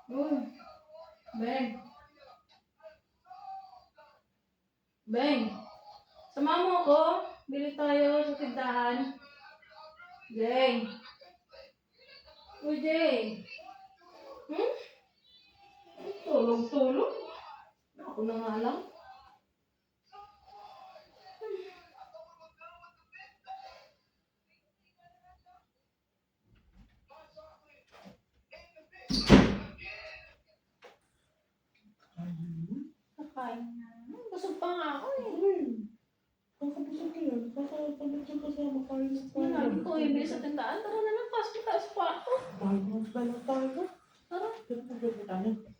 Uy, Beng. Beng. Sama mo ako. Bili tayo sa tindahan. Jeng. Uy, Jeng. Hmm? Tulog-tulog. Ako na nga lang. Kakain na. Busog pa nga ako eh. Kakabusog ka yan. Kakabusog ka sa makain ng Sinabi ko, ibili sa tindahan. Tara na lang, pasok tayo sa kwarto. Bakit mo ba lang tayo? Tara. Pero maganda tayo.